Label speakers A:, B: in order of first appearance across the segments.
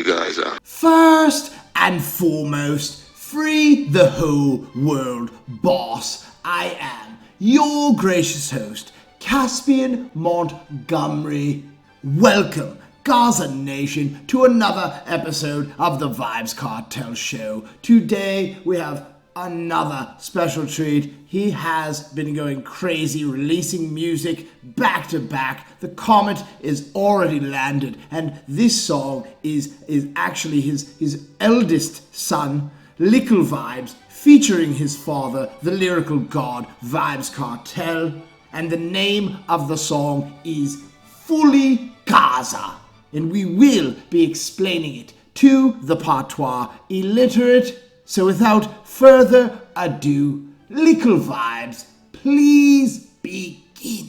A: fully Gaza.
B: First and foremost, free the whole world, boss. I am your gracious host, Caspian Montgomery. Welcome, Gaza Nation, to another episode of the Vybz Kartel show. Today we have another special treat. He has been going crazy, releasing music back to back. The comet is already landed, and this song is actually his eldest son, Likkle Vybz, featuring his father, the lyrical god Vybz Kartel, and the name of the song is Fully Gaza, and we will be explaining it to the patois illiterate. So without further ado, Likkle Vybz, please begin.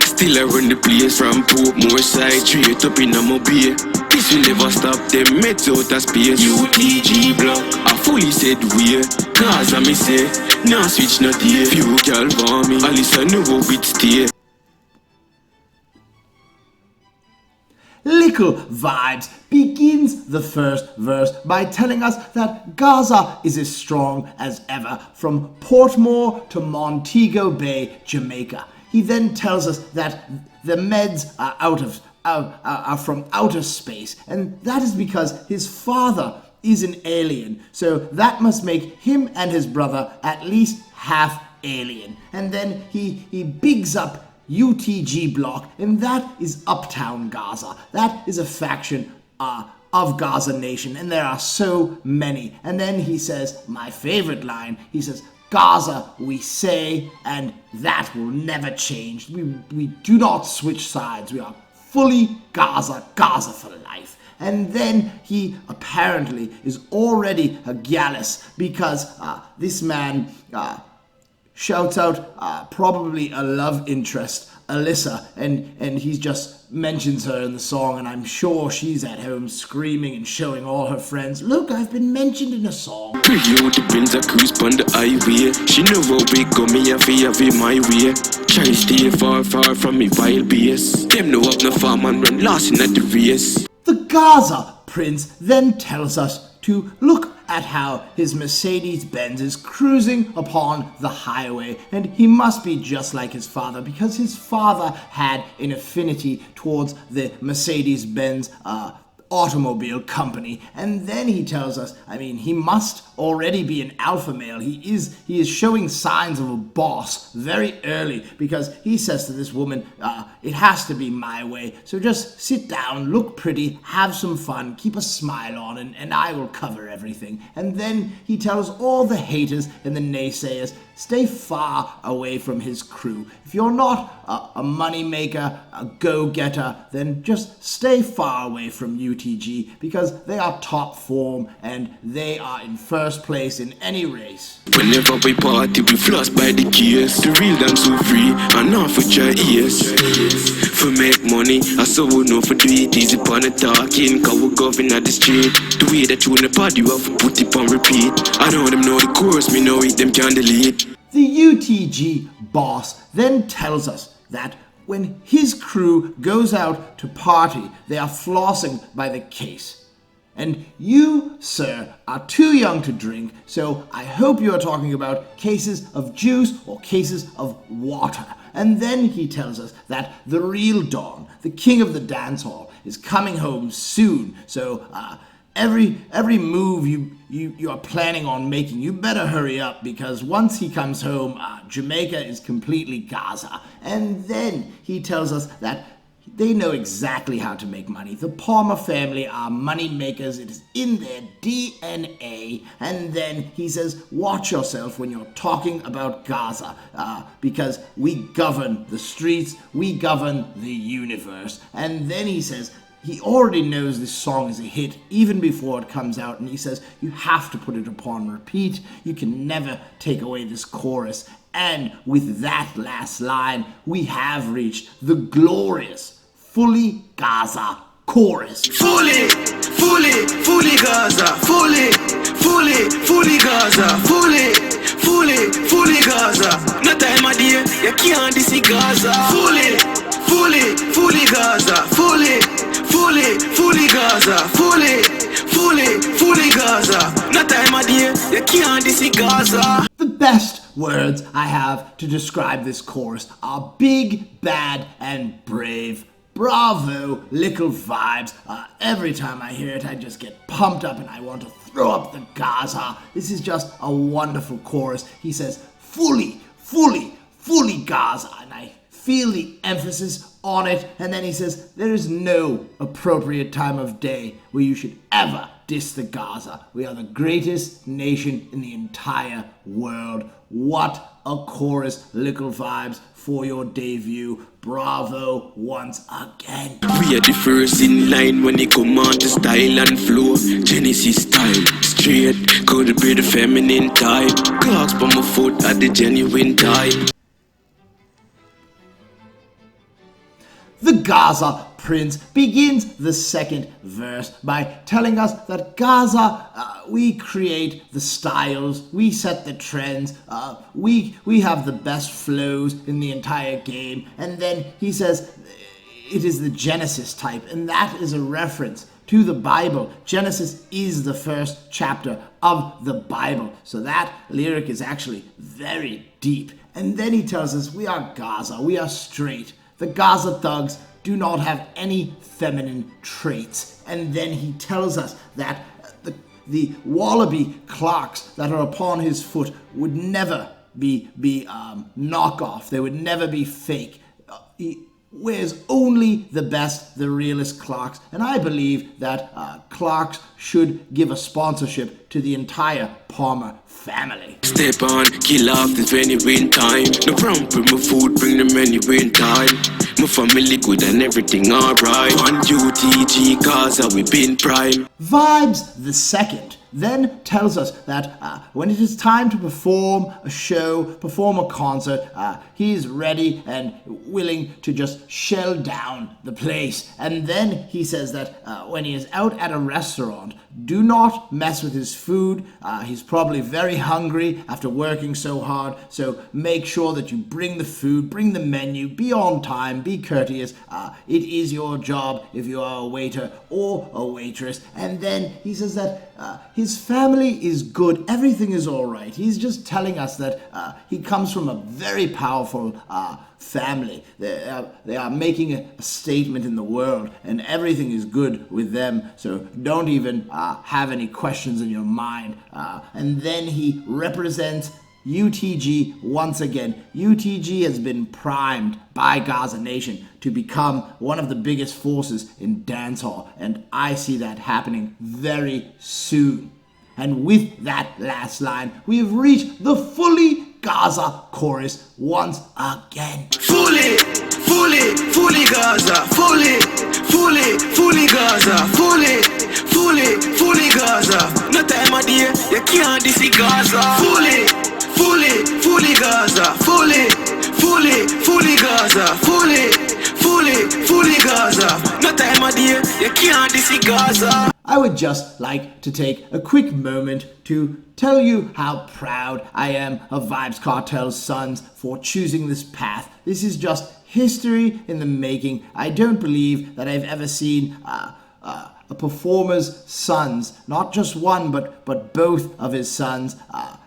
C: Still I run the place from Portmore side, straight up in a mobile. This will never stop them meds out of space. UTG block, I fully said we're Gaza me say, now switch not here. Few girl for me, at least I know how it stay.
B: Likkle Vybz begins the first verse by telling us that Gaza is as strong as ever, from Portmore to Montego Bay, Jamaica. He then tells us that the meds are from outer space, and that is because his father is an alien, so that must make him and his brother at least half alien. And then he bigs up UTG block, and that is Uptown Gaza. That is a faction of Gaza Nation, and there are so many. And then he says, my favorite line, he says, Gaza we say, and that will never change. We do not switch sides. We are fully Gaza, Gaza for life. And then he apparently is already a gallus, because this man shouts out probably a love interest, Alyssa, and he just mentions her in the song, and I'm sure she's at home screaming and showing all her friends, look, I've been mentioned in a song.
C: Preview the Benz a cruise on the highway. She know how we go, me have it my way. Try to stay far from me vile base. Them know up no farm and run lost in at the race.
B: The Gaza Prince then tells us to look at how his Mercedes-Benz is cruising upon the highway, and he must be just like his father, because his father had an affinity towards the Mercedes-Benz automobile company. And then he tells us, I mean, he must already be an alpha male. He is showing signs of a boss very early, because he says to this woman, it has to be my way, so just sit down, look pretty, have some fun, keep a smile on, and I will cover everything. And then he tells all the haters and the naysayers, stay far away from his crew. If you're not a money maker, a go-getter, then just stay far away from UTG, because they are top form and they are in first place in any race.
C: Whenever we party, we floss by the gears. The real dance so free, and off with your ears. For make money, I so we know for do it easy upon the talking, cause we govern at the street. The way that you in the party, you have to put it on repeat. I know them know the chorus, me know it, them can delete.
B: The UTG boss then tells us that when his crew goes out to party, they are flossing by the case. And you, sir, are too young to drink, so I hope you are talking about cases of juice or cases of water. And then he tells us that the real Don, the king of the dancehall, is coming home soon. So every move you are planning on making, you better hurry up, because once he comes home, Jamaica is completely Gaza. And then he tells us that they know exactly how to make money. The Palmer family are money makers. It is in their DNA. And then he says, watch yourself when you're talking about Gaza, because we govern the streets, we govern the universe. And then he says, he already knows this song is a hit even before it comes out, and he says, you have to put it upon repeat. You can never take away this chorus. And with that last line, we have reached the glorious Fully Gaza chorus.
C: Fully Gaza, fully Gaza, fully Gaza. No time of day, you can't see Gaza. Fully Gaza, fully Gaza, fully Gaza. No time of day, you can't see Gaza.
B: The best words I have to describe this chorus are big, bad, and brave. Bravo, Likkle Vybz. Every time I hear it, I just get pumped up and I want to throw up the Gaza. This is just a wonderful chorus. He says, fully, fully, fully Gaza. And I feel the emphasis on it. And then he says, there is no appropriate time of day where you should ever diss the Gaza. We are the greatest nation in the entire world. What a chorus, Likkle Vybz, for your debut. Bravo once again.
C: We are the first in line when it come on to style and flow. Genesis style, straight, could be the feminine type. Clocks by my foot at the genuine type.
B: The Gaza Prince begins the second verse by telling us that Gaza, we create the styles, we set the trends, we have the best flows in the entire game. And then he says it is the Genesis type, and that is a reference to the Bible. Genesis is the first chapter of the Bible. So that lyric is actually very deep. And then he tells us we are Gaza, we are straight. The Gaza thugs do not have any feminine traits. And then he tells us that the wallaby clocks that are upon his foot would never be knockoff. They would never be fake. He wears only the best, the realest clocks. And I believe that clocks should give a sponsorship to the entire Palmer family.
C: Step on, kill off this any win time. No problem with my food, bring them any win time. My family good and everything alright. On UTG, Gaza, we been prime.
B: Vybz the second then tells us that when it is time to perform a show, perform a concert, he is ready and willing to just shell down the place. And then he says that when he is out at a restaurant, do not mess with his food. He's probably very hungry after working so hard. So make sure that you bring the food, bring the menu, be on time, be courteous. It is your job if you are a waiter or a waitress. And then he says that his family is good. Everything is all right. He's just telling us that he comes from a very powerful family. They are making a statement in the world, and everything is good with them. So don't even have any questions in your mind. And then he represents UTG once again. UTG has been primed by Gaza Nation to become one of the biggest forces in dancehall, and I see that happening very soon. And with that last line, we have reached the fully Gaza chorus once again.
C: Fully, fully, fully Gaza. Fully, fully, fully Gaza. Fully, fully, fully Gaza. No time of day, you can't see Gaza. Fully, fully, fully Gaza. Fully, fully, fully Gaza. Fully, fully, fully Gaza. No time of day, you can't see Gaza.
B: I would just like to take a quick moment to tell you how proud I am of Vybz Kartel's sons for choosing this path. This is just history in the making. I don't believe that I've ever seen a performer's sons, not just one, but both of his sons,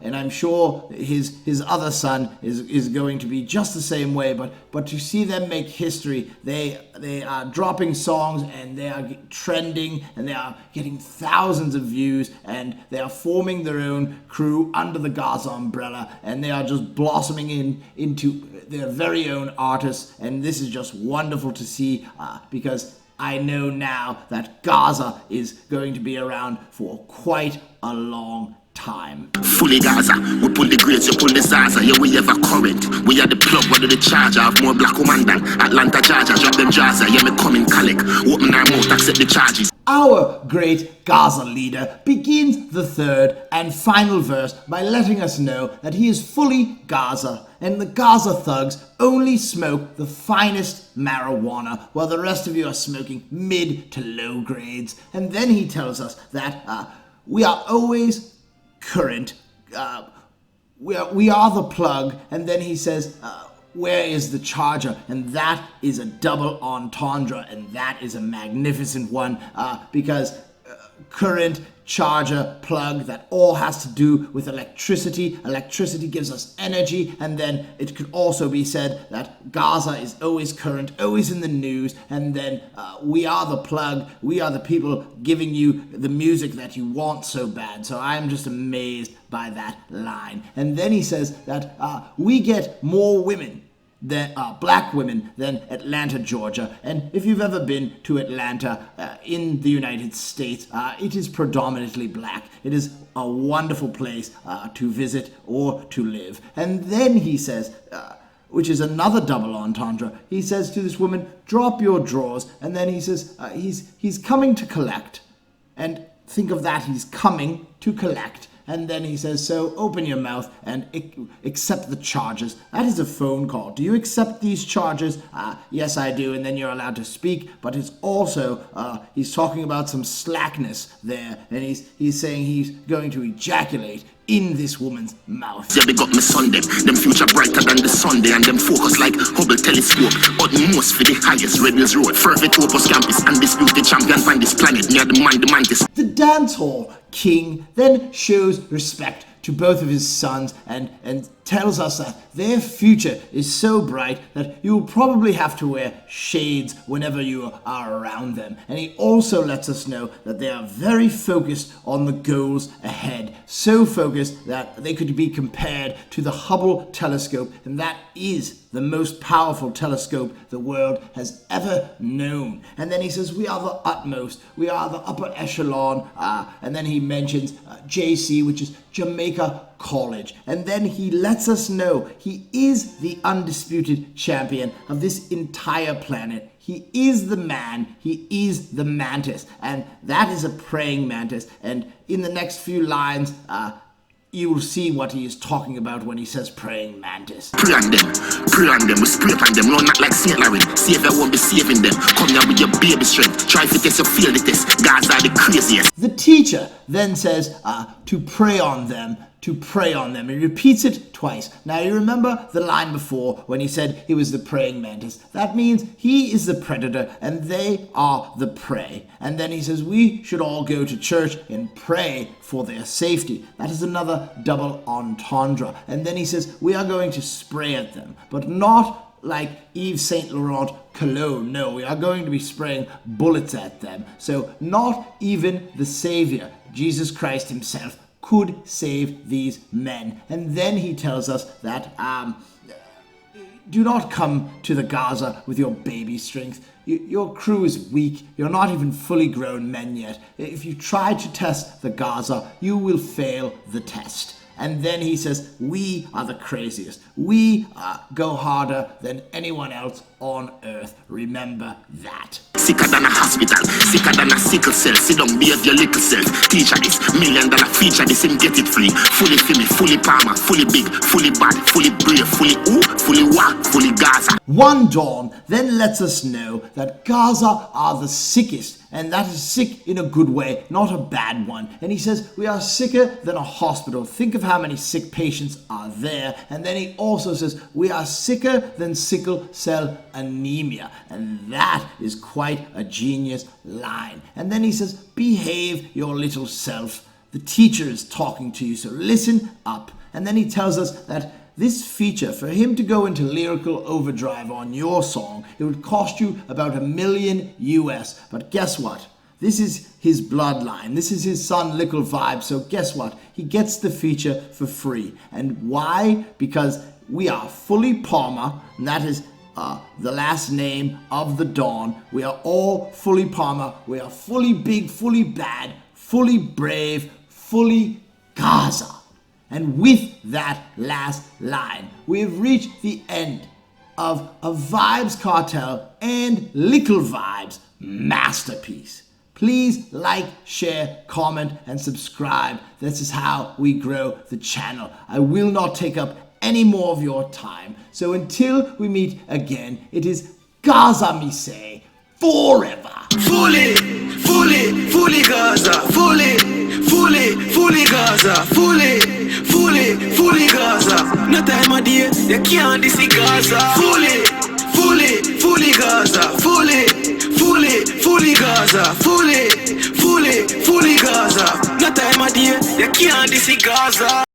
B: and I'm sure his other son is going to be just the same way. But to see them make history, they are dropping songs and they are trending and they are getting thousands of views, and they are forming their own crew under the Gaza umbrella, and they are just blossoming into their very own artists. And this is just wonderful to see because I know now that Gaza is going to be around for quite a long time.
A: Fully Gaza, we pull the grades, you pull the Zaza, yeah, we ever current. We are the plug, we're the charger, have more black woman than Atlanta, Georgia, drop them Jaza, yeah, me come in Calic, open our mouth, accept the charges.
B: Our great Gaza leader begins the third and final verse by letting us know that he is fully Gaza, and the Gaza thugs only smoke the finest marijuana, while the rest of you are smoking mid to low grades. And then he tells us that we are always current. We are the plug. And then he says, where is the charger? And that is a double entendre, and that is a magnificent one because current charger plug that all has to do with electricity. Electricity gives us energy, and then it could also be said that Gaza is always current, always in the news, and then we are the plug, we are the people giving you the music that you want so bad. So I'm just amazed by that line. And then he says that we get more women than black women than Atlanta, Georgia. And if you've ever been to Atlanta in the United States, it is predominantly black. It is a wonderful place to visit or to live. And then he says, which is another double entendre, he says to this woman, drop your drawers. And then he says, he's coming to collect. And think of that, he's coming to collect. And then he says, so open your mouth and accept the charges. That is a phone call. Do you accept these charges? Yes, I do. And then you're allowed to speak. But it's also, he's talking about some slackness there. And he's saying he's going to ejaculate in this woman's mouth.
A: Yeah, they got me son them future brighter than the Sunday, and them focus like Hubble telescope. Utmost for the highest, Red Hills Road, Fervent Opus Campus, undisputed champion on this planet, near the man, the mantis.
B: The dancehall king then shows respect to both of his sons and tells us that their future is so bright that you will probably have to wear shades whenever you are around them. And he also lets us know that they are very focused on the goals ahead, so focused that they could be compared to the Hubble telescope, and that is the most powerful telescope the world has ever known. And then he says, we are the utmost, we are the upper echelon, and then he mentions JC, which is Jamaica College. And then he lets us know he is the undisputed champion of this entire planet. He is the man, he is the mantis, and that is a praying mantis. And in the next few lines, you will see what he is talking about when he says praying mantis.
A: Pray on them, we scrape on them, no, not like St. Larry. Savior won't be saving them. Come here with your baby strength. Try to test, you feel the test. God's are the craziest.
B: The teacher then says to pray on them, to pray on them. He repeats it twice. Now you remember the line before when he said he was the praying mantis. That means he is the predator and they are the prey. And then he says we should all go to church and pray for their safety. That is another double entendre. And then he says we are going to spray at them, but not like Yves Saint Laurent cologne. No, we are going to be spraying bullets at them. So not even the Savior, Jesus Christ himself, could save these men. And then he tells us that do not come to the Gaza with your baby strength. Your crew is weak. You're not even fully grown men yet. If you try to test the Gaza, you will fail the test. And then he says, we are the craziest. We go harder than anyone else on earth. Remember that.
A: Sicker than a hospital, sicker than a sickle cell. Sit down, behave your little self. Teacher this, $1 million feature this and get it free. Fully Fimi, fully Palmer, fully big, fully bad, fully brave, fully who, fully what, fully Gaza.
B: One dawn then lets us know that Gaza are the sickest, and that is sick in a good way, not a bad one. And he says we are sicker than a hospital. Think of how many sick patients are there. And then he also says we are sicker than sickle cell anemia, and that is quite a genius line. And then he says behave your little self. The teacher is talking to you, so listen up. And then he tells us that this feature, for him to go into lyrical overdrive on your song, it would cost you about $1 million US. But guess what? This is his bloodline. This is his son, Likkle Vybz. So guess what? He gets the feature for free. And why? Because we are fully Palmer, and that is the last name of the Dawn. We are all fully Palmer. We are fully big, fully bad, fully brave, fully Gaza. And with that last line, we have reached the end of a Vybz Kartel and Likkle Vybz masterpiece. Please like, share, comment, and subscribe. This is how we grow the channel. I will not take up any more of your time. So until we meet again, it is Gaza me say forever.
C: Fully Gaza, fully Gaza, fully Gaza. No time of day, they can't see Gaza. Fully Gaza, fully Gaza, fully Gaza. No time of day, you can't this Gaza.